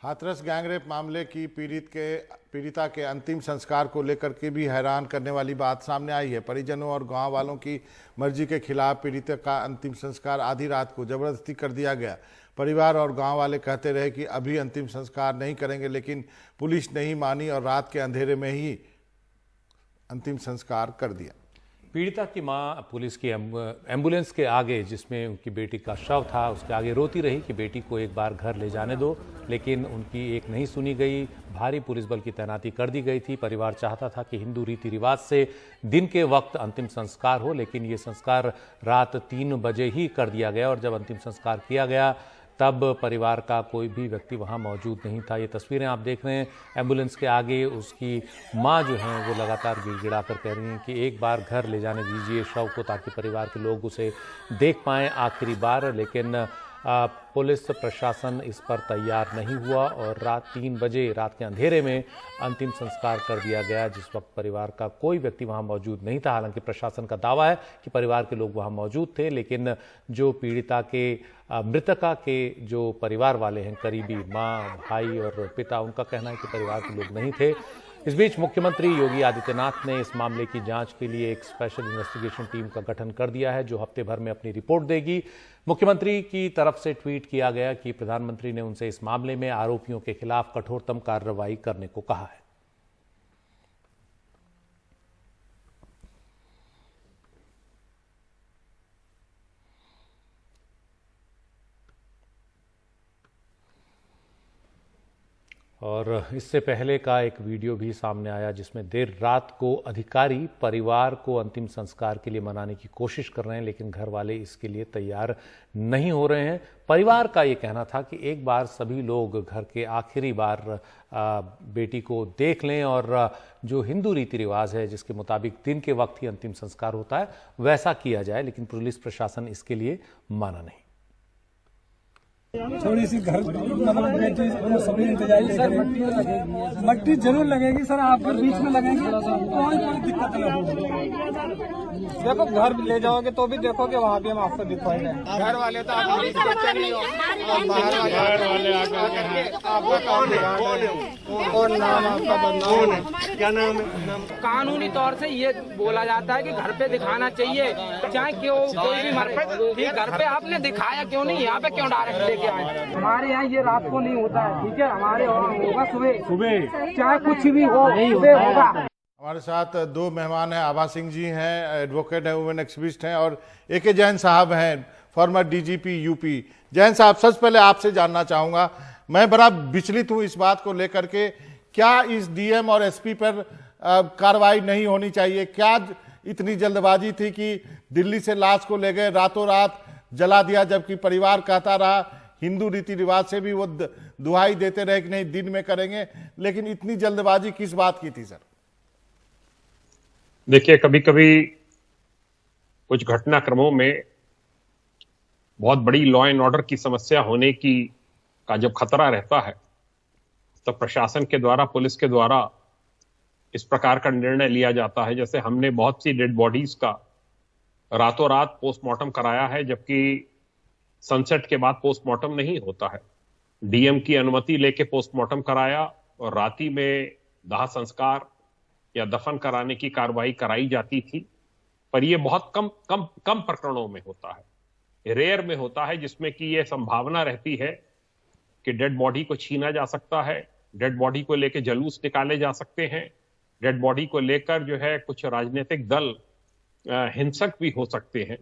Hathras gangrape मामले की पीड़िता के अंतिम संस्कार को लेकर के भी हैरान करने वाली बात सामने आई है। परिजनों और गांव वालों की मर्जी के खिलाफ पीड़िता का अंतिम संस्कार आधी रात को जबरदस्ती कर दिया गया। परिवार और गांव वाले कहते रहे कि अभी अंतिम संस्कार नहीं करेंगे, लेकिन पुलिस नहीं मानी और रात के अंधेरे में ही अंतिम संस्कार कर दिया। पीड़िता की मां पुलिस की एम्बुलेंस के आगे, जिसमें उनकी बेटी का शव था, उसके आगे रोती रही कि बेटी को एक बार घर ले जाने दो, लेकिन उनकी एक नहीं सुनी गई। भारी पुलिस बल की तैनाती कर दी गई थी। परिवार चाहता था कि हिंदू रीति रिवाज से दिन के वक्त अंतिम संस्कार हो, लेकिन ये संस्कार रात 3 बजे ही कर दिया गया और जब अंतिम संस्कार किया गया तब परिवार का कोई भी व्यक्ति वहां मौजूद नहीं था। ये तस्वीरें आप देख रहे हैं। एम्बुलेंस के आगे उसकी मां जो है वो लगातार गिड़गिड़ा कर कह रही हैं कि एक बार घर ले जाने दीजिए शव को, ताकि परिवार के लोग उसे देख पाएं आखिरी बार। लेकिन पुलिस प्रशासन इस पर तैयार नहीं हुआ और रात 3 बजे रात के अंधेरे में अंतिम संस्कार कर दिया गया, जिस वक्त परिवार का कोई व्यक्ति वहां मौजूद नहीं था। हालांकि प्रशासन का दावा है कि परिवार के लोग वहां मौजूद थे, लेकिन जो पीड़िता के मृतका के जो परिवार वाले हैं, करीबी माँ, भाई और पिता, उनका कहना है कि परिवार के लोग नहीं थे। इस बीच मुख्यमंत्री योगी आदित्यनाथ ने इस मामले की जांच के लिए एक स्पेशल इन्वेस्टिगेशन टीम का गठन कर दिया है, जो हफ्ते भर में अपनी रिपोर्ट देगी। मुख्यमंत्री की तरफ से ट्वीट किया गया कि प्रधानमंत्री ने उनसे इस मामले में आरोपियों के खिलाफ कठोरतम कार्रवाई करने को कहा है। और इससे पहले का एक वीडियो भी सामने आया, जिसमें देर रात को अधिकारी परिवार को अंतिम संस्कार के लिए मनाने की कोशिश कर रहे हैं, लेकिन घर वाले इसके लिए तैयार नहीं हो रहे हैं। परिवार का ये कहना था कि एक बार सभी लोग घर के आखिरी बार बेटी को देख लें और जो हिंदू रीति रिवाज है, जिसके मुताबिक दिन के वक्त ही अंतिम संस्कार होता है, वैसा किया जाए, लेकिन पुलिस प्रशासन इसके लिए माना नहीं। थोड़ी सी घर मतलब बेटी सभी इंतजारी सर, मट्टी जरूर लगेगी सर, आप अगर बीच में लगेंगे तो कोई दिक्कत नहीं होगी। देखो घर ले जाओगे तो भी देखो कि वहाँ भी हम आपको दिखवाए हैं। घर वाले तो आपका और नाम आपका बदनाम है, क्या नाम है? कानूनी तौर से ये बोला जाता है कि घर पे दिखाना चाहिए, चाहे क्यों कोई भी मर ठीक, घर पे आपने दिखाया क्यों नहीं, यहाँ पे क्यों डायरेक्ट लेके आए? हमारे यहाँ ये रात को नहीं होता है, ठीक है, हमारे होगा सुबह, चाहे कुछ भी हो सुबह होगा। हमारे साथ 2 मेहमान हैं। आभा सिंह जी हैं, एडवोकेट हैं, वुमेन एक्टिविस्ट हैं, और AK जैन साहब हैं, फॉर्मर DGP यूपी। जैन साहब, सबसे पहले आपसे जानना चाहूंगा, मैं बड़ा विचलित हूं इस बात को लेकर के, क्या इस DM और SP पर कार्रवाई नहीं होनी चाहिए? क्या इतनी जल्दबाजी थी कि दिल्ली से लाश को ले गए, रातों रात जला दिया, जबकि परिवार कहता रहा, हिंदू रीति रिवाज से भी वो दुहाई देते रहे कि नहीं दिन में करेंगे, लेकिन इतनी जल्दबाजी किस बात की थी सर? देखिए, कभी कभी कुछ घटनाक्रमों में बहुत बड़ी लॉ एंड ऑर्डर की समस्या होने का जब खतरा रहता है, तो प्रशासन के द्वारा, पुलिस के द्वारा इस प्रकार का निर्णय लिया जाता है। जैसे हमने बहुत सी डेड बॉडीज का रातों रात पोस्टमार्टम कराया है, जबकि सनसेट के बाद पोस्टमार्टम नहीं होता है। DM की अनुमति लेके पोस्टमार्टम कराया और राती में दाह संस्कार या दफन कराने की कार्रवाई कराई जाती थी। पर यह बहुत कम प्रकरणों में होता है, रेयर में होता है, जिसमें कि यह संभावना रहती है कि डेड बॉडी को छीना जा सकता है, डेड बॉडी को लेकर जुलूस निकाले जा सकते हैं, डेड बॉडी को लेकर जो है कुछ राजनीतिक दल हिंसक भी हो सकते हैं।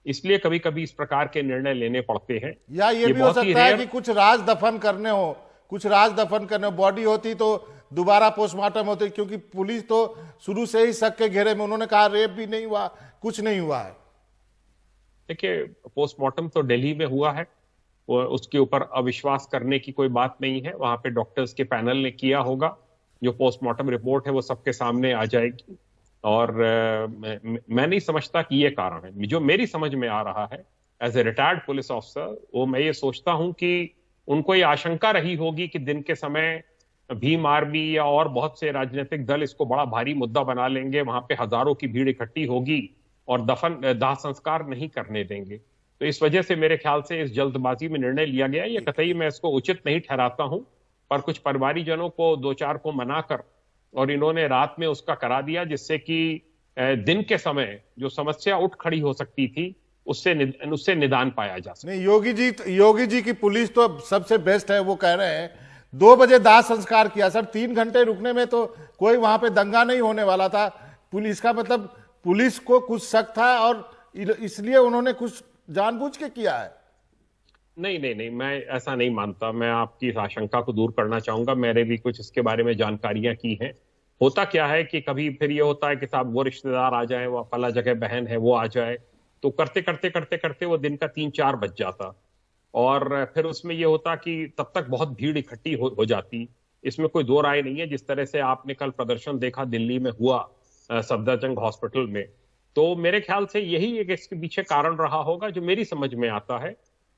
इसलिए कभी कभी इस प्रकार के निर्णय लेने पड़ते हैं। या ये भी हो सकता है कि कुछ राज दफन करने हो, बॉडी होती तो दोबारा पोस्टमार्टम होती, क्योंकि पुलिस तो शुरू से ही शक के घेरे में, उन्होंने कहा रेप भी नहीं हुआ, कुछ नहीं हुआ है। देखिए, पोस्टमार्टम तो दिल्ली में हुआ है, वो उसके ऊपर अविश्वास करने की कोई बात नहीं है। वहां पे डॉक्टर्स के पैनल ने किया होगा, जो पोस्टमार्टम रिपोर्ट है वो सबके सामने आ जाएगी। और मैं नहीं समझता कि ये कारण है। जो मेरी समझ में आ रहा है as a retired police officer, वो मैं ये सोचता हूं कि उनको ये आशंका रही होगी कि दिन के समय भीम आर्मी या और बहुत से राजनीतिक दल इसको बड़ा भारी मुद्दा बना लेंगे, वहां पे हजारों की भीड़ इकट्ठी होगी और दाह संस्कार नहीं करने देंगे। तो इस वजह से मेरे ख्याल से इस जल्दबाजी में निर्णय लिया गया। ये कतई मैं इसको उचित नहीं ठहराता हूं। पर कुछ परिवारीजनों को दो चार को मनाकर और इन्होंने रात में उसका करा दिया, जिससे कि दिन के समय जो समस्या उठ खड़ी हो सकती थी उससे निदान पाया जा सकता। नहीं, योगी जी की पुलिस तो सबसे बेस्ट है। वो कह रहे हैं 2 बजे दाह संस्कार किया सर, 3 घंटे रुकने में तो कोई वहां पे दंगा नहीं होने वाला था। पुलिस का मतलब पुलिस को कुछ शक था और इसलिए उन्होंने कुछ जानबूझ के किया है। नहीं, मैं ऐसा नहीं मानता। मैं आपकी आशंका को दूर करना चाहूंगा। मैंने भी कुछ इसके बारे में जानकारियां की हैं। होता क्या है कि कभी फिर ये होता है कि साहब वो रिश्तेदार आ जाए, वो फला जगह बहन है वो आ जाए, तो करते वो दिन का 3-4 बज जाता और फिर उसमें ये होता कि तब तक बहुत भीड़ इकट्ठी हो जाती। इसमें कोई दो राय नहीं है। जिस तरह से आपने कल प्रदर्शन देखा दिल्ली में हुआ सफदरजंग हॉस्पिटल में, तो मेरे ख्याल से यही एक इसके पीछे कारण रहा होगा, जो मेरी समझ में आता है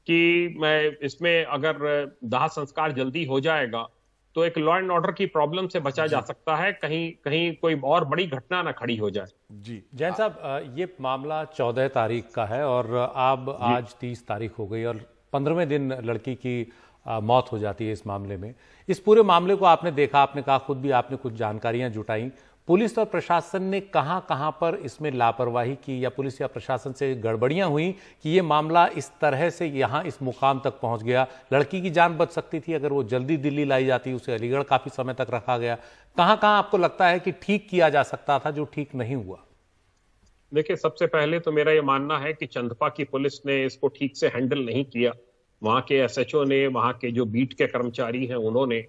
कि मैं इसमें अगर दाह संस्कार जल्दी हो जाएगा तो एक लॉ एंड ऑर्डर की प्रॉब्लम से बचा जा सकता है, कहीं कोई और बड़ी घटना ना खड़ी हो जाए। जी जैन साहब, ये मामला 14 तारीख का है और अब आज 30 तारीख हो गई और 15वें दिन लड़की की मौत हो जाती है इस मामले में। इस पूरे मामले को आपने देखा, आपने कहा खुद भी आपने कुछ जानकारियां जुटाई। पुलिस और प्रशासन ने कहां पर इसमें लापरवाही की या पुलिस या प्रशासन से गड़बड़ियां हुई कि ये मामला इस तरह से यहां इस मुकाम तक पहुंच गया? लड़की की जान बच सकती थी अगर वो जल्दी दिल्ली लाई जाती, उसे अलीगढ़ काफी समय तक रखा गया। कहां आपको लगता है कि ठीक किया जा सकता था जो ठीक नहीं हुआ? देखिए, सबसे पहले तो मेरा ये मानना है कि चंदपा की पुलिस ने इसको ठीक से हैंडल नहीं किया। वहां के एसएचओ ने, वहां के जो बीट के कर्मचारी हैं, उन्होंने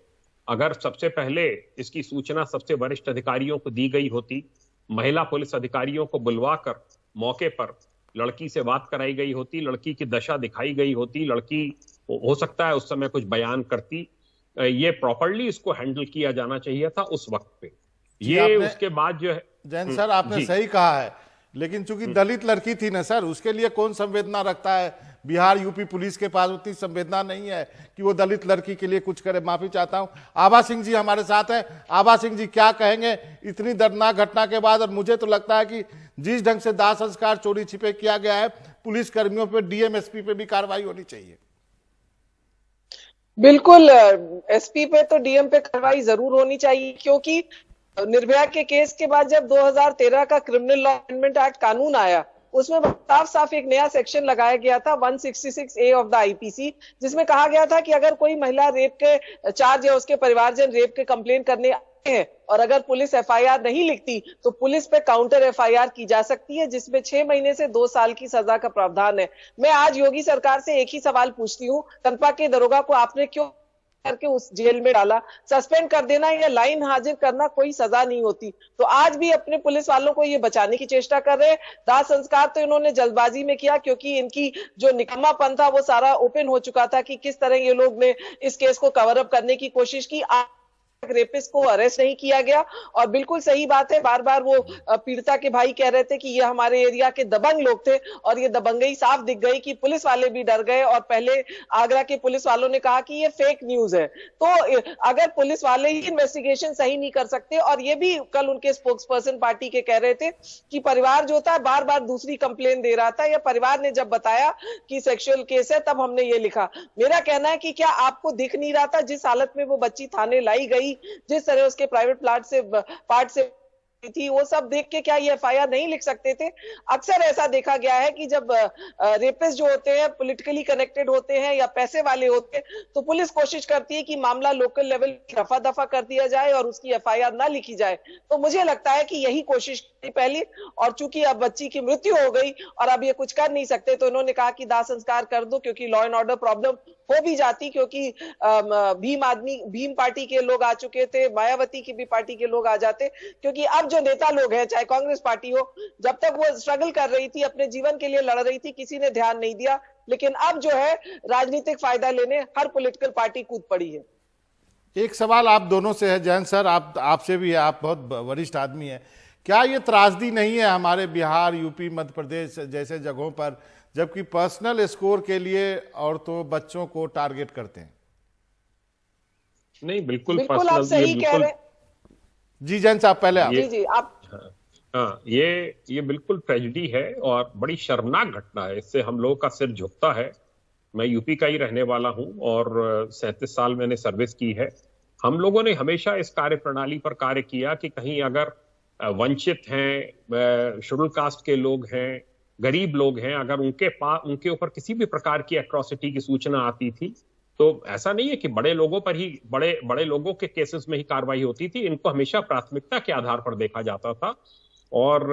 अगर सबसे पहले इसकी सूचना सबसे वरिष्ठ अधिकारियों को दी गई होती, महिला पुलिस अधिकारियों को बुलवाकर मौके पर लड़की से बात कराई गई होती, लड़की की दशा दिखाई गई होती, लड़की हो सकता है उस समय कुछ बयान करती, ये प्रॉपर्ली इसको हैंडल किया जाना चाहिए था उस वक्त पे। ये उसके बाद जो है जैन सर, आपने सही कहा है, लेकिन चूंकि दलित लड़की थी ना सर, उसके लिए कौन संवेदना रखता है? बिहार यूपी पुलिस के पास उतनी संवेदना नहीं है कि वो दलित लड़की के लिए कुछ करे। माफी चाहता हूं। आभा सिंह जी हमारे साथ हैं। आभा सिंह जी, क्या कहेंगे इतनी दर्दनाक घटना के बाद? और मुझे तो लगता है कि जिस ढंग से दाह संस्कार चोरी छिपे किया गया है, पुलिस कर्मियों पर, डीएम एसपी पे भी कार्रवाई होनी चाहिए। बिल्कुल, एसपी पे तो डीएम पे कार्रवाई जरूर होनी चाहिए, क्योंकि निर्भया के केस के बाद जब 2013 का क्रिमिनल लॉ अमेंडमेंट एक्ट कानून आया, उसमें साफ एक नया सेक्शन लगाया गया था 166A ऑफ द आईपीसी, जिसमें कहा गया था कि अगर कोई महिला रेप के चार्ज या उसके परिवारजन रेप के कंप्लेन करने आए हैं और अगर पुलिस एफआईआर नहीं लिखती तो पुलिस पे काउंटर एफआईआर की जा सकती है, जिसमें 6 महीने से 2 साल की सजा का प्रावधान है। मैं आज योगी सरकार से एक ही सवाल पूछती हूँ, चंदपा के दरोगा को आपने क्यों करके उस जेल में डाला? सस्पेंड कर देना या लाइन हाजिर करना कोई सजा नहीं होती। तो आज भी अपने पुलिस वालों को ये बचाने की चेष्टा कर रहे हैं। दाह संस्कार तो इन्होंने जल्दबाजी में किया, क्योंकि इनकी जो निकम्मापन था वो सारा ओपन हो चुका था कि किस तरह ये लोग ने इस केस को कवर अप करने की कोशिश की। रेपिस्ट को अरेस्ट नहीं किया गया। और बिल्कुल सही बात है, बार बार वो पीड़िता के भाई कह रहे थे कि ये हमारे एरिया के दबंग लोग थे, और ये दबंगई साफ दिख गई कि पुलिस वाले भी डर गए। और पहले आगरा के पुलिस वालों ने कहा कि ये फेक न्यूज है। तो अगर पुलिस वाले ही इन्वेस्टिगेशन सही नहीं कर सकते, और ये भी कल उनके स्पोक्स पर्सन पार्टी के कह रहे थे कि परिवार जो था बार बार दूसरी कंप्लेन दे रहा था, या परिवार ने जब बताया कि सेक्सुअल केस है तब हमने ये लिखा। मेरा कहना है कि क्या आपको दिख नहीं रहा था जिस हालत में वो बच्ची थाने लाई गई, जिस तरह उसके प्राइवेट पार्ट से थी, वो सब देख के क्या ये एफआईआर नहीं लिख सकते थे? अक्सर ऐसा देखा गया है कि जब रेपिस्ट जो होते हैं पॉलिटिकली कनेक्टेड होते हैं या पैसे वाले होते हैं, तो पुलिस कोशिश करती है कि मामला लोकल लेवल रफा दफा कर दिया जाए और उसकी एफआईआर ना लिखी जाए। तो मुझे लगता है कि यही कोशिश की पहली, और चूंकि अब बच्ची की मृत्यु हो गई और अब ये कुछ कर नहीं सकते, तो इन्होंने कहा कि दाह संस्कार कर दो, क्योंकि लॉ एंड ऑर्डर प्रॉब्लम हो भी जाती, क्योंकि भीम पार्टी के लोग आ चुके थे, मायावती की भी पार्टी के लोग आ जाते, क्योंकि अब जो नेता लोग हैं, चाहे कांग्रेस पार्टी हो, जब तक वो स्ट्रगल कर रही थी, अपने जीवन के लिए लड़ रही थी, किसी ने ध्यान नहीं दिया। लेकिन अब जो है राजनीतिक फायदा लेने हर पॉलिटिकल पार्टी कूद पड़ी है। एक सवाल आप दोनों से है, जैन सर आपसे भी है, आप बहुत वरिष्ठ आदमी हैं। क्या ये त्रासदी नहीं है हमारे बिहार, यूपी, मध्य प्रदेश जैसे जगहों पर, जबकि पर्सनल स्कोर के लिए औरतों, बच्चों को टारगेट करते हैं? नहीं, बिल्कुल आप सही कह रहे हैं। जी जैन साहब, पहले आप। जी आप। हाँ, ये बिल्कुल ट्रेजेडी है और बड़ी शर्मनाक घटना है। इससे हम लोगों का सिर झुकता है मैं यूपी का ही रहने वाला हूं और 37 साल मैंने सर्विस की है। हम लोगों ने हमेशा इस कार्य प्रणाली पर कार्य किया कि कहीं अगर वंचित हैं, शेड्यूल कास्ट के लोग हैं, गरीब लोग हैं, अगर उनके ऊपर किसी भी प्रकार की एट्रॉसिटी की सूचना आती थी, तो ऐसा नहीं है कि बड़े लोगों पर ही बड़े लोगों के केसेस में ही कार्रवाई होती थी। इनको हमेशा प्राथमिकता के आधार पर देखा जाता था और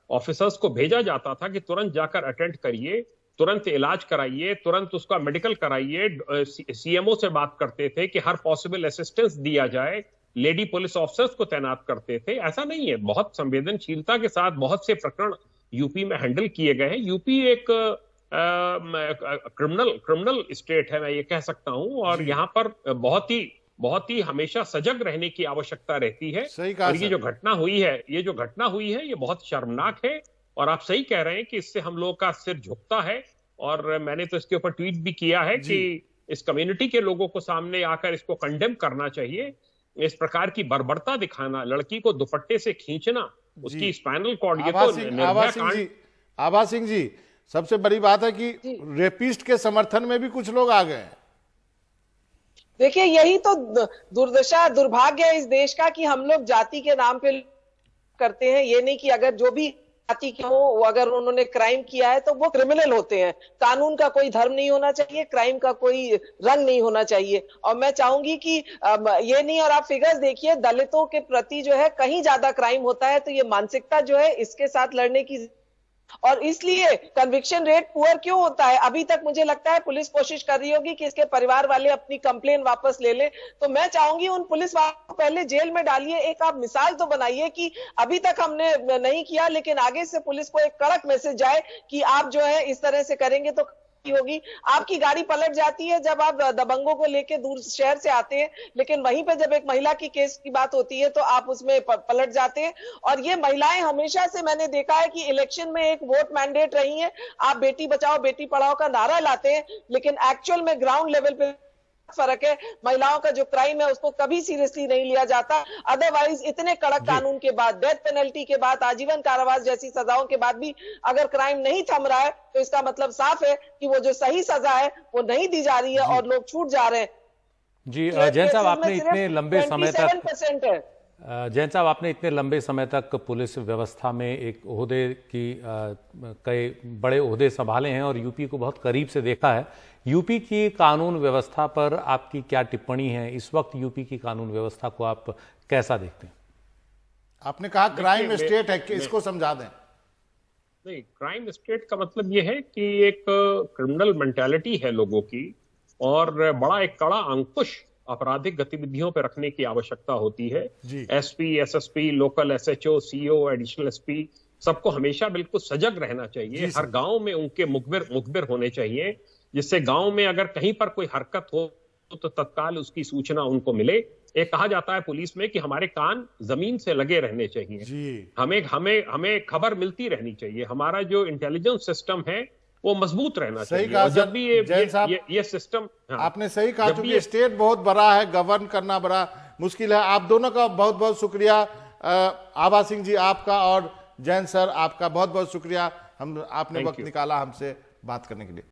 ऑफिसर्स को भेजा जाता था कि तुरंत जाकर अटेंड करिए, तुरंत इलाज कराइए, तुरंत उसका मेडिकल कराइए। सीएमओ से बात करते थे कि हर पॉसिबल असिस्टेंस दिया जाए, लेडी पुलिस ऑफिसर्स को तैनात करते थे। ऐसा नहीं है, बहुत संवेदनशीलता के साथ बहुत से प्रकरण यूपी में हैंडल किए गए हैं। यूपी एक क्रिमिनल स्टेट है, मैं ये कह सकता हूं, और यहाँ पर बहुत ही हमेशा सजग रहने की आवश्यकता रहती है। और ये जो घटना हुई है ये बहुत शर्मनाक है और आप सही कह रहे हैं कि इससे हम लोगों का सिर झुकता है। और मैंने तो इसके ऊपर ट्वीट भी किया है कि इस कम्युनिटी के लोगों को सामने आकर इसको कंडेम करना चाहिए। इस प्रकार की बर्बरता दिखाना, लड़की को दुपट्टे से खींचना, उसकी स्पाइनल कॉर्ड, ये तो आभा सिंह जी, सबसे बड़ी बात है कि रेपिस्ट के समर्थन में भी कुछ लोग आ गए हैं। देखिए, यही तो दुर्दशा, दुर्भाग्य है इस देश का कि हम लोग जाति के नाम पे करते हैं। ये नहीं कि अगर जो भी जाति के हो, अगर उन्होंने क्राइम किया है तो वो क्रिमिनल होते हैं। कानून का कोई धर्म नहीं होना चाहिए, क्राइम का कोई रंग नहीं होना चाहिए। और मैं चाहूंगी कि ये नहीं, और आप फिगर्स देखिए, दलितों के प्रति जो है कहीं ज्यादा क्राइम होता है। तो ये मानसिकता जो है इसके साथ लड़ने की, और इसलिए कन्विक्शन रेट पुअर क्यों होता है। अभी तक मुझे लगता है पुलिस कोशिश कर रही होगी कि इसके परिवार वाले अपनी कंप्लेन वापस ले ले। तो मैं चाहूंगी उन पुलिस वालों को पहले जेल में डालिए, एक आप मिसाल तो बनाइए कि अभी तक हमने नहीं किया, लेकिन आगे से पुलिस को एक कड़क मैसेज जाए कि आप जो है इस तरह से करेंगे तो होगी। आपकी गाड़ी पलट जाती है जब आप दबंगों को लेके दूर शहर से आते हैं, लेकिन वहीं पे जब एक महिला की केस की बात होती है तो आप उसमें पलट जाते हैं। और ये महिलाएं हमेशा से मैंने देखा है कि इलेक्शन में एक वोट मैंडेट रही हैं। आप बेटी बचाओ बेटी पढ़ाओ का नारा लाते हैं, लेकिन एक्चुअल में ग्राउंड लेवल पे फर्क है। महिलाओं का जो क्राइम है उसको कभी सीरियसली नहीं लिया जाता। अदरवाइज इतने कड़क कानून के बाद, डेथ पेनल्टी के बाद, आजीवन कारावास जैसी सजाओं के बाद भी अगर क्राइम नहीं थम रहा है तो इसका मतलब साफ है कि वो जो सही सजा है वो नहीं दी जा रही है और लोग छूट जा रहे हैं। जी जैन साहब, आपने इतने लंबे समय तक जैन साहब आपने इतने लंबे समय तक पुलिस व्यवस्था में एक ओहदे की कई बड़े ओहदे संभाले हैं और यूपी को बहुत करीब से देखा है। यूपी की कानून व्यवस्था पर आपकी क्या टिप्पणी है? इस वक्त यूपी की कानून व्यवस्था को आप कैसा देखते हैं? आपने कहा क्राइम स्टेट है, कि इसको समझा दें। नहीं, क्राइम स्टेट का मतलब यह है कि एक क्रिमिनल मेंटालिटी है लोगों की और बड़ा एक कड़ा अंकुश आपराधिक गतिविधियों पर रखने की आवश्यकता होती है। SP, SSP, local SHO, CO, additional SP, सबको हमेशा बिल्कुल सजग रहना चाहिए। हर गांव में उनके मुखबिर होने चाहिए, जिससे गांव में अगर कहीं पर कोई हरकत हो तो तत्काल उसकी सूचना उनको मिले। एक कहा जाता है पुलिस में कि हमारे कान जमीन से लगे रहने चाहिए, हमें खबर मिलती रहनी चाहिए। हमारा जो इंटेलिजेंस सिस्टम है वो मजबूत रहना चाहिए। और जब भी ये सिस्टम, आपने सही कहा, क्योंकि स्टेट बहुत बड़ा है, गवर्न करना बड़ा मुश्किल है। आप दोनों का बहुत बहुत शुक्रिया। आभा सिंह जी आपका और जैन सर आपका बहुत बहुत शुक्रिया, आपने वक्त निकाला हमसे बात करने के लिए।